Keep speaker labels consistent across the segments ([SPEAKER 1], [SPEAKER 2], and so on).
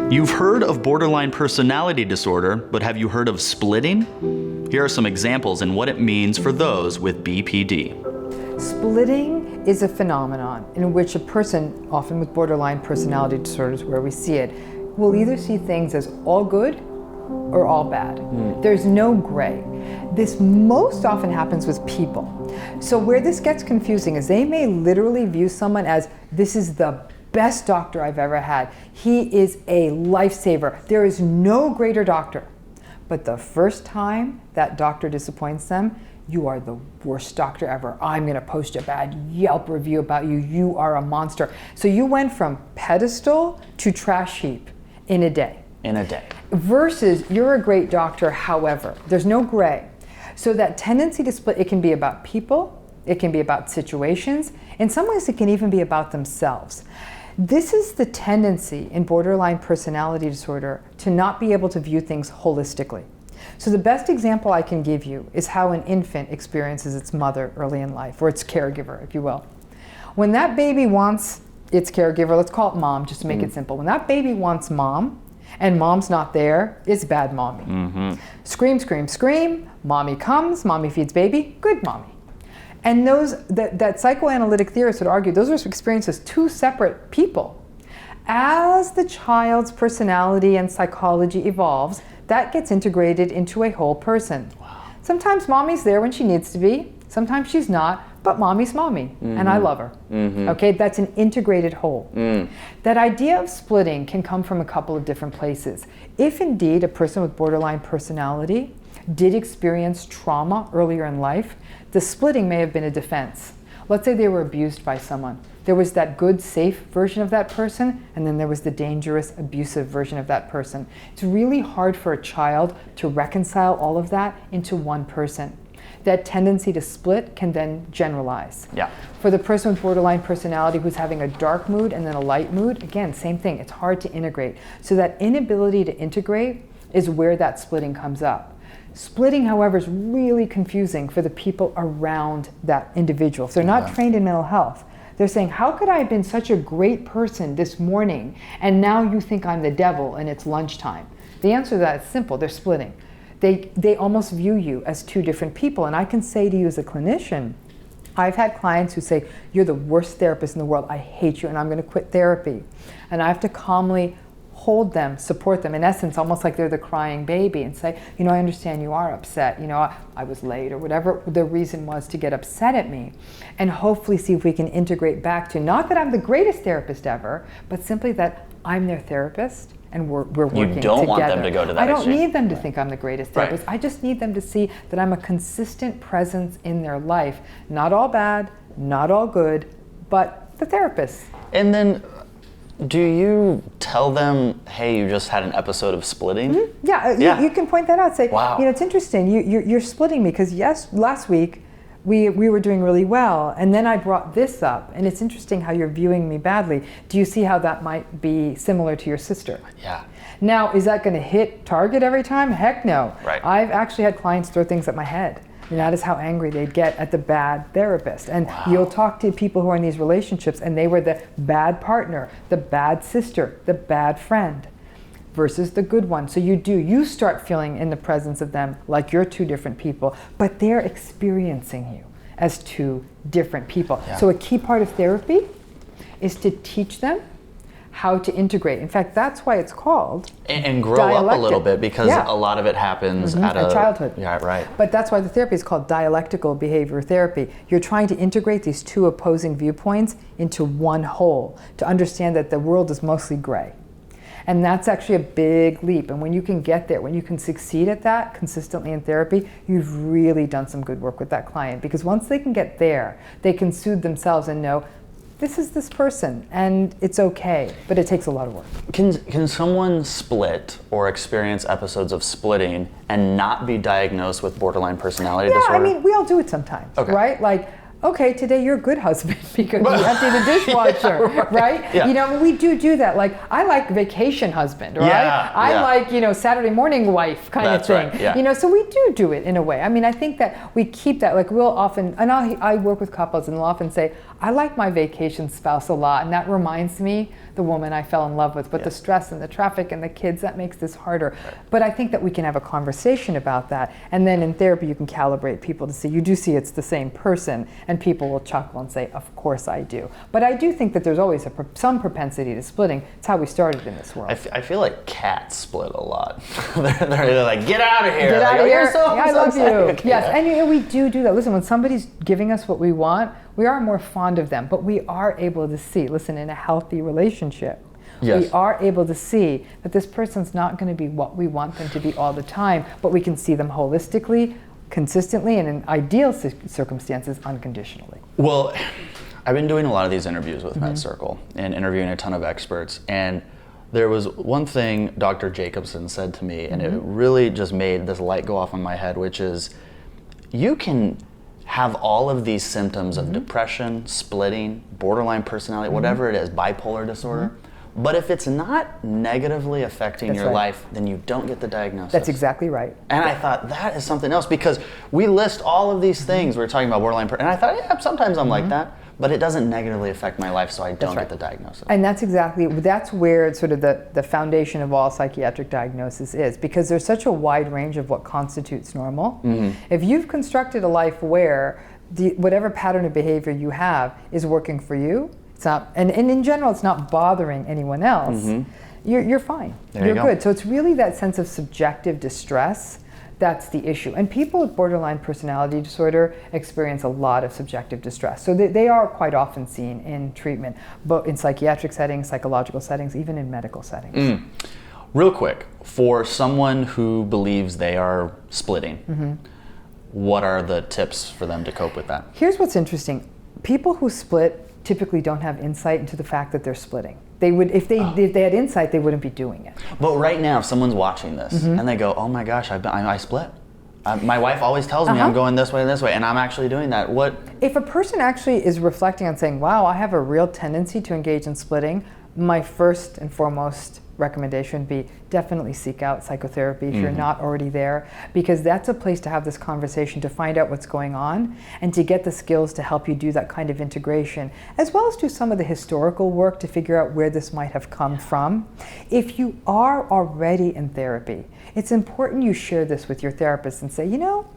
[SPEAKER 1] You've heard of borderline personality disorder, but have you heard of splitting? Here are some examples and what it means for those with BPD.
[SPEAKER 2] Splitting is a phenomenon in which a person, often with borderline personality disorders where we see it, will either see things as all good or all bad. There's no gray. This most often happens with people. So where this gets confusing is they may literally view someone as, this is the best doctor I've ever had. He is a lifesaver. There is no greater doctor. But the first time that doctor disappoints them, you are the worst doctor ever. I'm going to post a bad Yelp review about you. You are a monster. So you went from pedestal to trash heap in a day.
[SPEAKER 1] In a day.
[SPEAKER 2] Versus you're a great doctor, however. There's no gray. So that tendency to split, it can be about people, it can be about situations. In some ways, it can even be about themselves. This is the tendency in borderline personality disorder to not be able to view things holistically. So the best example I can give you is how an infant experiences its mother early in life, or its caregiver, if you will. When that baby wants its caregiver, let's call it mom, just to make it simple. When that baby wants mom, and mom's not there, it's bad mommy. Scream, scream, scream, mommy comes, mommy feeds baby, good mommy. And that psychoanalytic theorists would argue those are experienced as two separate people. As the child's personality and psychology evolves, that gets integrated into a whole person.
[SPEAKER 1] Wow.
[SPEAKER 2] Sometimes mommy's there when she needs to be, sometimes she's not, but mommy's mommy, and I love her. Okay, that's an integrated whole. That idea of splitting can come from a couple of different places. If indeed a person with borderline personality did experience trauma earlier in life, the splitting may have been a defense. Let's say they were abused by someone. There was that good, safe version of that person, and then there was the dangerous, abusive version of that person. It's really hard for a child to reconcile all of that into one person. That tendency to split can then generalize.
[SPEAKER 1] Yeah.
[SPEAKER 2] For the person with borderline personality who's having a dark mood and then a light mood, again, same thing, it's hard to integrate. So that inability to integrate is where that splitting comes up. Splitting, however, is really confusing for the people around that individual. If they're not trained in mental health, they're saying, how could I have been such a great person this morning and now you think I'm the devil and it's lunchtime? The answer to that is simple, they're splitting. They almost view you as two different people. And I can say to you as a clinician, I've had clients who say, you're the worst therapist in the world, I hate you and I'm going to quit therapy. And I have to calmly hold them, support them, in essence, almost like they're the crying baby, and say, I understand you are upset, I was late, or whatever the reason was to get upset at me, and hopefully see if we can integrate back to, not that I'm the greatest therapist ever, but simply that I'm their therapist, and we're working together.
[SPEAKER 1] You don't want them to go to that
[SPEAKER 2] I don't
[SPEAKER 1] extreme.
[SPEAKER 2] need them to think I'm the greatest therapist. I just need them to see that I'm a consistent presence in their life. Not all bad, not all good, but the therapist.
[SPEAKER 1] And then, do you tell them, hey, you just had an episode of splitting?
[SPEAKER 2] Yeah. You can point that out. Say,
[SPEAKER 1] wow.
[SPEAKER 2] It's interesting. You're splitting me because yes, last week we were doing really well, and then I brought this up, and it's interesting how you're viewing me badly. Do you see how that might be similar to your sister?
[SPEAKER 1] Yeah.
[SPEAKER 2] Now, is that going to hit target every time? Heck no.
[SPEAKER 1] Right.
[SPEAKER 2] I've actually had clients throw things at my head. And that is how angry they'd get at the bad therapist. And you'll talk to people who are in these relationships and they were the bad partner, the bad sister, the bad friend versus the good one. So you start feeling in the presence of them like you're two different people, but they're experiencing you as two different people.
[SPEAKER 1] Yeah.
[SPEAKER 2] So a key part of therapy is to teach them how to integrate. In fact, that's why it's called
[SPEAKER 1] and grow
[SPEAKER 2] dialectic.
[SPEAKER 1] up a little bit, because a lot of it happens at
[SPEAKER 2] childhood.
[SPEAKER 1] Yeah, right.
[SPEAKER 2] But that's why the therapy is called dialectical behavior therapy. You're trying to integrate these two opposing viewpoints into one whole to understand that the world is mostly gray. And that's actually a big leap. And when you can get there, when you can succeed at that consistently in therapy, you've really done some good work with that client. Because once they can get there, they can soothe themselves and know, this is this person, and it's okay, but it takes a lot of work.
[SPEAKER 1] Can someone split or experience episodes of splitting and not be diagnosed with borderline personality disorder?
[SPEAKER 2] Yeah, I mean, we all do it sometimes, right? Like, okay, today you're a good husband because you empty the dishwasher, right?
[SPEAKER 1] Yeah.
[SPEAKER 2] You know, we do that. Like, I like vacation husband, right?
[SPEAKER 1] Yeah,
[SPEAKER 2] I
[SPEAKER 1] yeah.
[SPEAKER 2] like, you know, Saturday morning wife kind
[SPEAKER 1] That's
[SPEAKER 2] of thing.
[SPEAKER 1] right, yeah.
[SPEAKER 2] You know, so we do it in a way. I mean, I think that we keep that, like we'll often, and I work with couples and they'll often say, I like my vacation spouse a lot, and that reminds me the woman I fell in love with, but the stress and the traffic and the kids, that makes this harder. But I think that we can have a conversation about that, and then in therapy you can calibrate people to see, you do see it's the same person, and people will chuckle and say, of course I do. But I do think that there's always some propensity to splitting. It's how we started in this world.
[SPEAKER 1] I feel like cats split a lot. they're like, get out of here.
[SPEAKER 2] Get
[SPEAKER 1] like,
[SPEAKER 2] out
[SPEAKER 1] "Oh,
[SPEAKER 2] of
[SPEAKER 1] you're
[SPEAKER 2] here.
[SPEAKER 1] so
[SPEAKER 2] Yeah, I love you.
[SPEAKER 1] okay,
[SPEAKER 2] Yes,
[SPEAKER 1] yeah.
[SPEAKER 2] and you know, we do that. Listen, when somebody's giving us what we want, we are more fond of them, but we are able to see, listen, in a healthy relationship,
[SPEAKER 1] Yes.
[SPEAKER 2] we are able to see that this person's not going to be what we want them to be all the time, but we can see them holistically, consistently, and in ideal circumstances, unconditionally.
[SPEAKER 1] Well, I've been doing a lot of these interviews with MedCircle and interviewing a ton of experts, and there was one thing Dr. Jacobson said to me, and it really just made this light go off in my head, which is, you can have all of these symptoms of depression, splitting, borderline personality, whatever it is, bipolar disorder, but if it's not negatively affecting
[SPEAKER 2] That's
[SPEAKER 1] your
[SPEAKER 2] right.
[SPEAKER 1] life, then you don't get the diagnosis.
[SPEAKER 2] That's exactly right.
[SPEAKER 1] And I thought, that is something else, because we list all of these things. We're talking about borderline, and I thought, yeah, sometimes I'm like that, but it doesn't negatively affect my life, so I don't
[SPEAKER 2] right.
[SPEAKER 1] get the diagnosis.
[SPEAKER 2] And that's where sort of the foundation of all psychiatric diagnosis is, because there's such a wide range of what constitutes normal. If you've constructed a life where whatever pattern of behavior you have is working for you, it's not, and in general it's not bothering anyone else, you're fine.
[SPEAKER 1] There you go.
[SPEAKER 2] Good. So it's really that sense of subjective distress that's the issue. And people with borderline personality disorder experience a lot of subjective distress. So they are quite often seen in treatment, but in psychiatric settings, psychological settings, even in medical settings.
[SPEAKER 1] Real quick, for someone who believes they are splitting, what are the tips for them to cope with that?
[SPEAKER 2] Here's what's interesting. People who split typically don't have insight into the fact that they're splitting. They would, if they had insight, they wouldn't be doing it.
[SPEAKER 1] But right now, if someone's watching this and they go, oh my gosh, I split. My wife always tells me I'm going this way and this way, and I'm actually doing that. What?
[SPEAKER 2] If a person actually is reflecting on saying, wow, I have a real tendency to engage in splitting, my first and foremost recommendation would be definitely seek out psychotherapy if you're not already there, because that's a place to have this conversation, to find out what's going on and to get the skills to help you do that kind of integration, as well as do some of the historical work to figure out where this might have come from. If you are already in therapy, it's important you share this with your therapist and say, you know,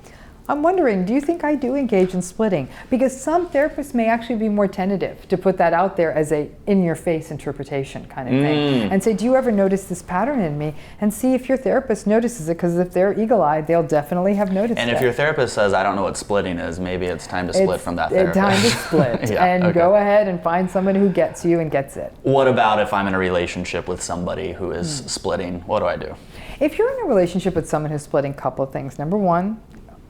[SPEAKER 2] I'm wondering, do you think I do engage in splitting? Because some therapists may actually be more tentative to put that out there as a in-your-face interpretation kind of thing. And say, do you ever notice this pattern in me? And see if your therapist notices it, because if they're eagle-eyed, they'll definitely have noticed it.
[SPEAKER 1] And if your therapist says, I don't know what splitting is, maybe it's time to split from that therapist.
[SPEAKER 2] Time to split.
[SPEAKER 1] Yeah,
[SPEAKER 2] and
[SPEAKER 1] okay.
[SPEAKER 2] go ahead and find someone who gets you and gets it.
[SPEAKER 1] What about if I'm in a relationship with somebody who is splitting? What do I do?
[SPEAKER 2] If you're in a relationship with someone who's splitting, a couple of things. Number one,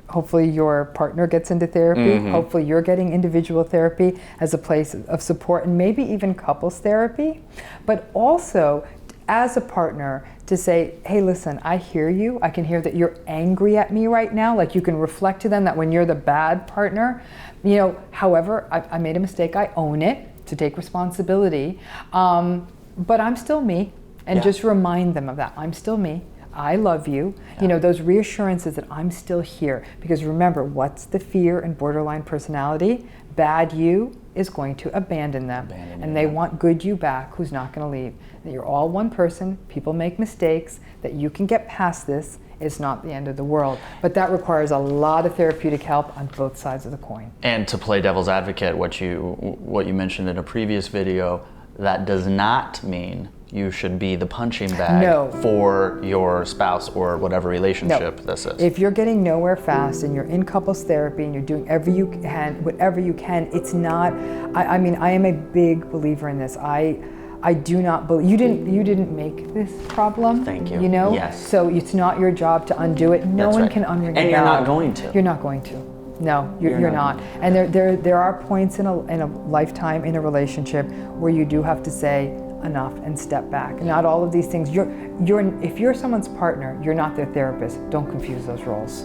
[SPEAKER 2] hopefully your partner gets into therapy. Hopefully you're getting individual therapy as a place of support, and maybe even couples therapy. But also, as a partner, to say, hey, listen, I hear you. I can hear that you're angry at me right now. Like, you can reflect to them that when you're the bad partner, you know, however, I made a mistake. I own it, to take responsibility. But I'm still me. And just remind them of that. I'm still me. I love you. You know, those reassurances that I'm still here. Because remember, what's the fear in borderline personality? Bad you is going to abandon them. And they want good you back, who's not going to leave. That you're all one person, people make mistakes, that you can get past this. It's not the end of the world. But that requires a lot of therapeutic help on both sides of the coin.
[SPEAKER 1] And to play devil's advocate, what you mentioned in a previous video, that does not mean you should be the punching bag for your spouse or whatever relationship this is.
[SPEAKER 2] If you're getting nowhere fast and you're in couples therapy and you're doing whatever you can, it's not, I mean, I am a big believer in this. I do not believe, you didn't make this problem.
[SPEAKER 1] Thank you.
[SPEAKER 2] You know?
[SPEAKER 1] Yes.
[SPEAKER 2] So it's not your job to undo it. No one can unring it.
[SPEAKER 1] And you're not going to.
[SPEAKER 2] You're not going to. No, you're not. And there are points in a lifetime in a relationship where you do have to say enough and step back. Not all of these things. If you're someone's partner, you're not their therapist. Don't confuse those roles.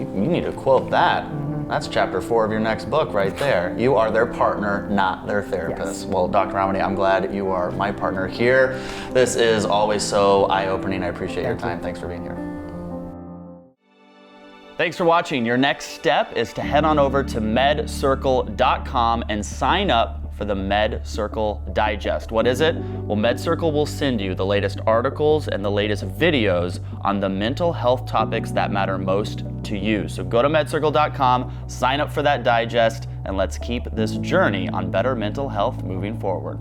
[SPEAKER 1] you need to quote that. That's chapter 4 of your next book right there. You are their partner, not their therapist.
[SPEAKER 2] Yes.
[SPEAKER 1] Well, Dr. Ramani, I'm glad you are my partner here. This is always so eye-opening. I appreciate your time. Thanks for being here. Thanks for watching. Your next step is to head on over to medcircle.com and sign up for the MedCircle Digest. What is it? Well, MedCircle will send you the latest articles and the latest videos on the mental health topics that matter most to you. So go to medcircle.com, sign up for that digest, and let's keep this journey on better mental health moving forward.